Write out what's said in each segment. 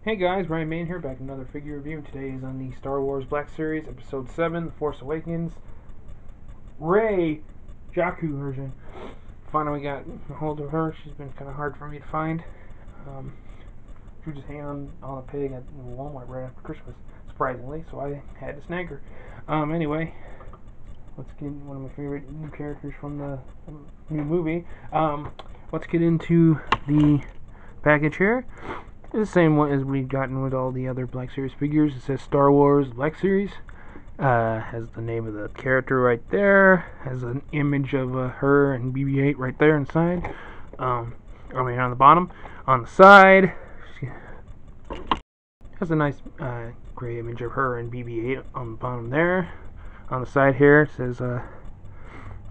Hey guys, Ryan Main here, back with another figure review. Today is on the Star Wars Black Series, Episode 7, The Force Awakens, Rey Jakku version. Finally got a hold of her. She's been kind of hard for me to find. She was just hanging on a peg at Walmart right after Christmas, surprisingly, so I had to snag her. Anyway, let's get one of my favorite new characters from the new movie. Let's get into the package here. It's the same one as we've gotten with all the other Black Series figures. It says Star Wars Black Series. Has the name of the character right there. Has an image of her and BB-8 right there inside. On the bottom. On the side, she has a nice gray image of her and BB-8 on the bottom there. On the side here, it says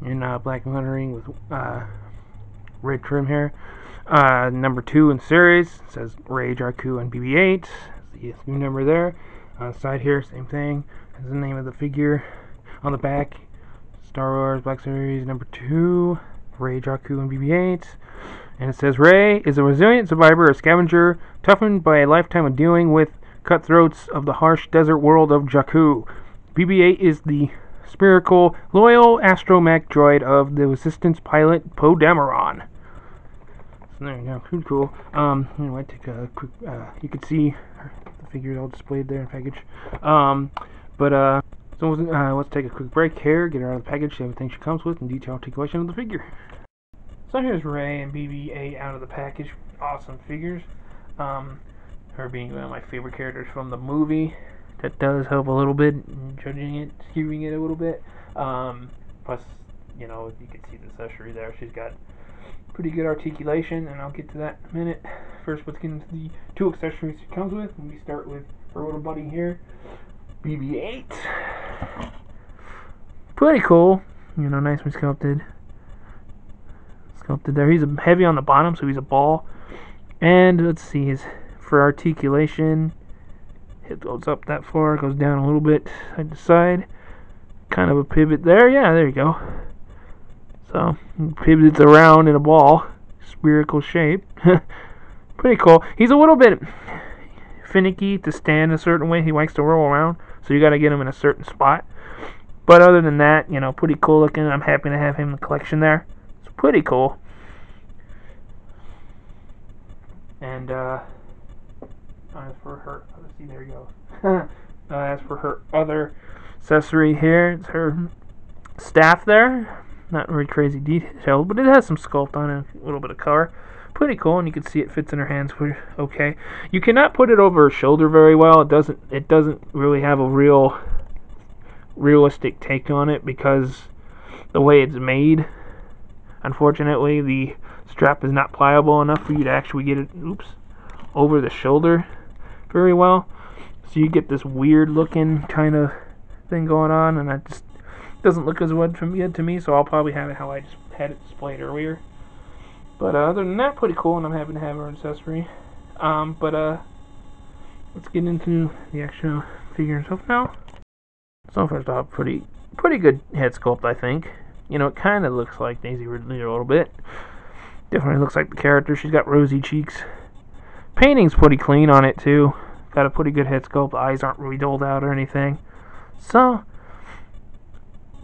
in black lettering with red trim here. Number 2 in series, it says Rey Jakku and BB-8. The new number there. On the side here, same thing. That's the name of the figure. On the back, Star Wars Black Series number 2, Rey Jakku and BB-8. And it says Rey is a resilient survivor, a scavenger, toughened by a lifetime of dealing with cutthroats of the harsh desert world of Jakku. BB-8 is the spherical, loyal astromech droid of the Resistance pilot Poe Dameron. There you go, cool. Anyway, take a quick, you can see the figures all displayed there in the package. Let's take a quick break here, get her out of the package, see everything she comes with, and detailed articulation of the figure. So here's Rey and BB-8 out of the package. Awesome figures. Her being one of my favorite characters from the movie. That does help a little bit in judging it, skewing it a little bit. Plus, you know, you can see the accessory there. She's got pretty good articulation, and I'll get to that in a minute. First, let's get into the 2 accessories it comes with. We start with her little buddy here, BB-8. Pretty cool, you know, nicely sculpted there. He's heavy on the bottom, so he's a ball. And let's see, for articulation, it goes up that far, it goes down a little bit side to side. Kind of a pivot there. Yeah, there you go. So, pivots around in a ball, spherical shape. Pretty cool. He's a little bit finicky to stand a certain way. He likes to roll around, so you got to get him in a certain spot. But other than that, you know, pretty cool looking. I'm happy to have him in the collection there. It's pretty cool. And as for her, let's see, there he goes. As for her other accessory here, it's her staff there. Not very crazy detailed, but it has some sculpt on it, a little bit of color. Pretty cool, and you can see it fits in her hands okay. You cannot put it over her shoulder very well. It doesn't really have a realistic take on it because the way it's made. Unfortunately, the strap is not pliable enough for you to actually get it over the shoulder very well. So you get this weird looking kind of thing going on, and that just doesn't look as good to me, so I'll probably have it how I just had it displayed earlier. But other than that, pretty cool, and I'm happy to have her accessory. Let's get into the actual figure itself now. So first off, pretty good head sculpt, I think. You know, it kind of looks like Daisy Ridley a little bit. Definitely looks like the character. She's got rosy cheeks. Painting's pretty clean on it too. Got a pretty good head sculpt. The eyes aren't really doled out or anything. So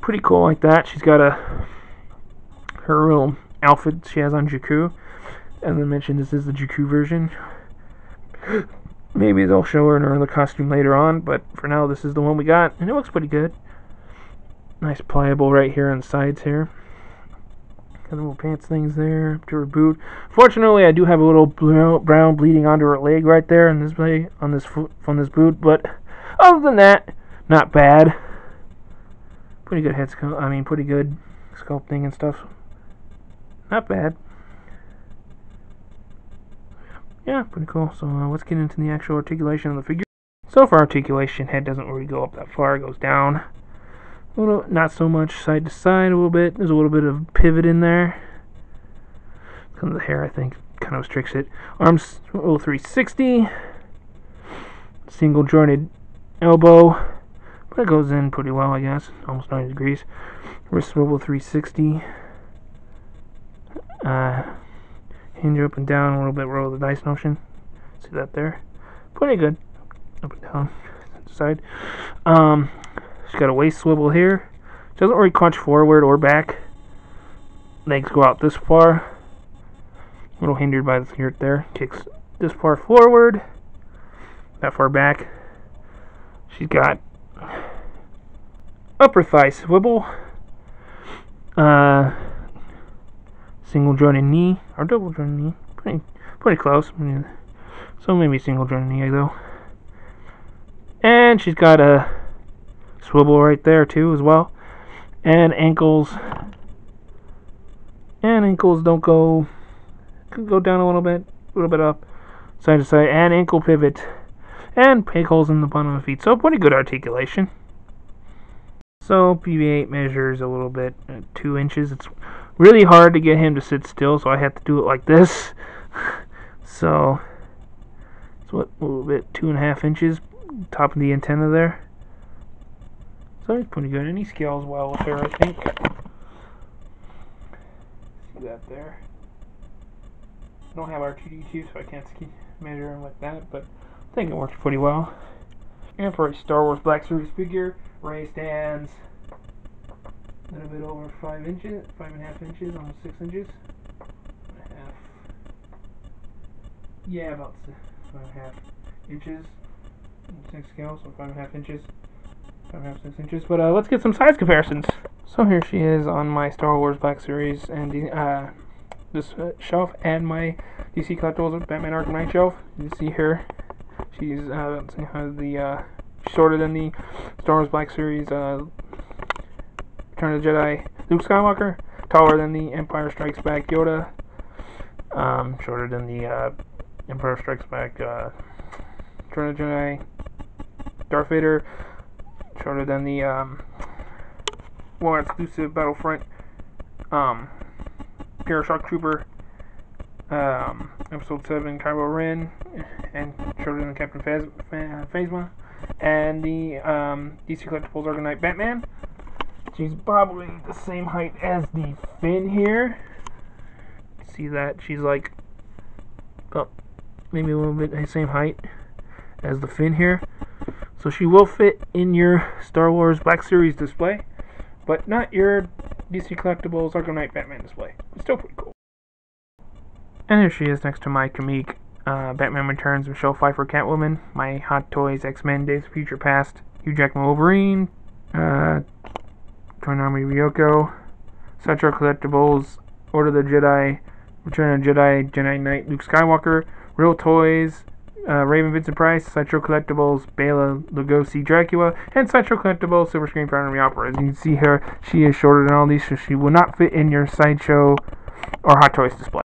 pretty cool like that. She's got her little outfit she has on Jakku. As I mentioned, this is the Jakku version. Maybe they'll show her in her other costume later on, but for now this is the one we got, and it looks pretty good. Nice pliable right here on the sides here. Got the little pants things there to her boot. Fortunately, I do have a little brown bleeding onto her leg right there in this way on this foot from this boot, but other than that, not bad. Pretty good pretty good sculpting and stuff. Not bad. Yeah, pretty cool. So let's get into the actual articulation of the figure. So for articulation, head doesn't really go up that far. It goes down. A little, not so much side to side a little bit. There's a little bit of pivot in there. Some of the hair, I think, kind of restricts it. Arms, a little 360. Single jointed elbow. But it goes in pretty well, I guess. Almost 90 degrees. Wrist swivel 360. Hinge up and down a little bit, roll the dice motion. See that there? pretty good. Up and down, side. She's got a waist swivel here. She doesn't really crunch forward or back. Legs go out this far. A little hindered by the skirt there. Kicks this far forward, that far back. She's got upper thigh swivel. Single jointed knee or double jointed knee. Pretty close. So maybe single jointed knee though. And she's got a swivel right there too as well. And ankles. And ankles don't go. Could go down a little bit up, side to side, and ankle pivot, and peg holes in the bottom of the feet. So pretty good articulation. So PB8 measures a little bit, 2 inches. It's really hard to get him to sit still, so I have to do it like this. So it's what, a little bit, 2.5 inches, top of the antenna there. So he's pretty good, and he scales well with her, I think. See that there. I don't have R2-D2, so I can't measure him like that, but I think it works pretty well. And for a Star Wars Black Series figure, Rey stands a little bit over 5 inches, 5.5 inches, almost 6 inches. Yeah, about 5.5 inches. 6 scale, so 5.5 inches. 5.5, 6 inches. But let's get some size comparisons. So here she is on my Star Wars Black Series and this shelf, and my DC Collectibles Batman Arkham Knight shelf. You see her. She's shorter than the Star Wars Black Series Return of the Jedi Luke Skywalker, taller than the Empire Strikes Back Yoda, shorter than the Empire Strikes Back Return of the Jedi Darth Vader, shorter than the more exclusive Battlefront Imperial Shock Trooper Episode 7 Kylo Ren, and shorter than Captain Phasma, and the DC Collectibles Arkham Knight Batman. She's probably the same height as the Finn here. See that? She's like, oh, maybe a little bit the same height as the Finn here. So she will fit in your Star Wars Black Series display, but not your DC Collectibles Arkham Knight Batman display. It's still pretty cool. And here she is next to my Kamik Batman Returns Michelle Pfeiffer Catwoman, my Hot Toys X-Men Days of Future Past Hugh Jackman Wolverine, Toy Army Ryoko, Sideshow Collectibles Order of the Jedi Return of the Jedi Knight Luke Skywalker, Real Toys Raven Vincent Price, Sideshow Collectibles Bela Lugosi Dracula, and Sideshow Collectibles Silver Screen Foundry Army Opera. As you can see here, she is shorter than all these, so she will not fit in your Sideshow or Hot Toys display.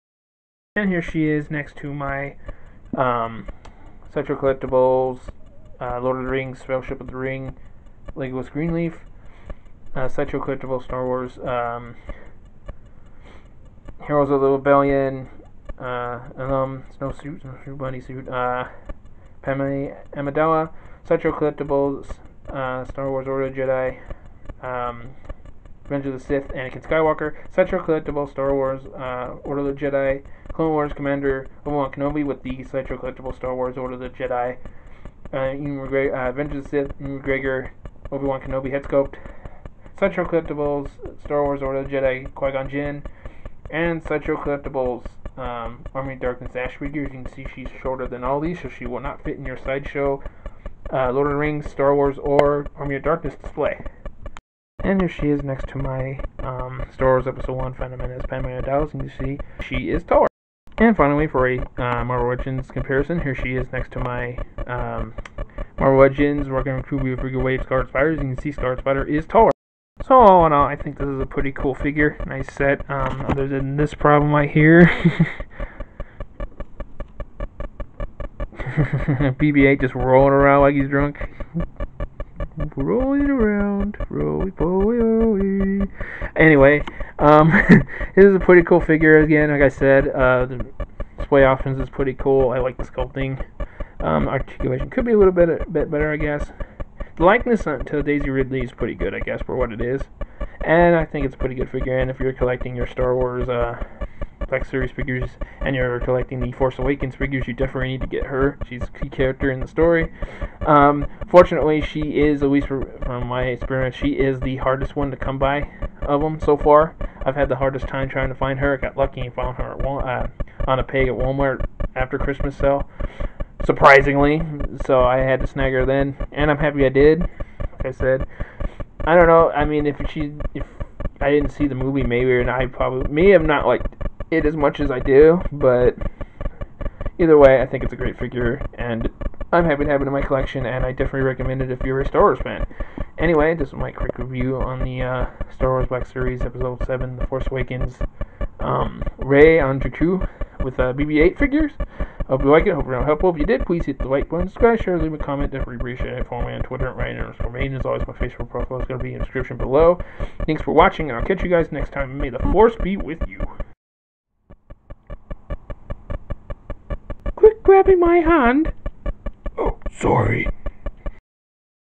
And here she is next to my Sideshow Collectibles Lord of the Rings Fellowship of the Ring Legolas Greenleaf, Sideshow Collectibles Star Wars Heroes of the Rebellion Snowsuit Bunny Suit Padme Amidala, Sideshow Collectibles Star Wars Order of the Jedi Revenge of the Sith Anakin Skywalker, Sideshow Collectibles Star Wars Order of the Jedi Clone Wars Commander Obi-Wan Kenobi with the Sideshow Collectibles Star Wars Order of the Jedi Revenge of the Sith Ewan McGregor Obi-Wan Kenobi head sculpt, Sideshow Collectibles Star Wars Order of the Jedi Qui-Gon Jinn, and Sideshow Collectibles Army of Darkness Ash figures. You can see she's shorter than all these, so she will not fit in your Sideshow Lord of the Rings, Star Wars, or Army of Darkness display. And here she is next to my Star Wars Episode 1 Phantom Menace Padme Amidala. You can see she is taller. And finally, for a Marvel Legends comparison, here she is next to my Marvel Legends Working on Kubi Figure Wave Scarlet Spider. As you can see, Scarlet Spider is taller. So all in all, I think this is a pretty cool figure. Nice set. Other than this problem right here. BB-8 just rolling around like he's drunk. Rolling around, roly. Anyway, this is a pretty cool figure. Again, like I said, the display options is pretty cool. I like the sculpting. Articulation could be a little bit better, I guess. The likeness to Daisy Ridley is pretty good, I guess, for what it is. And I think it's a pretty good figure. And if you're collecting your Star Wars Black Series figures and you're collecting the Force Awakens figures, you definitely need to get her. She's a key character in the story. Fortunately, she is, at least from my experience, she is the hardest one to come by of them so far. I've had the hardest time trying to find her. I got lucky and found her at on a peg at Walmart after Christmas sale, surprisingly. So I had to snag her then, and I'm happy I did. Like I said, I don't know. I mean, if I didn't see the movie, maybe, and I probably may have not liked it as much as I do, but either way, I think it's a great figure, and I'm happy to have it in my collection, and I definitely recommend it if you're a Star Wars fan. Anyway, this is my quick review on the Star Wars Black Series Episode 7, The Force Awakens, Rey on Jakku with BB-8 figures. Hope you like it. Hope it was helpful. If you did, please hit the like button, subscribe, share, leave a comment. Definitely appreciate it. Follow me on Twitter at Ryan_Main. As always, my Facebook profile is going to be in the description below. Thanks for watching, and I'll catch you guys next time. May the Force be with you. Quit grabbing my hand. Oh, sorry.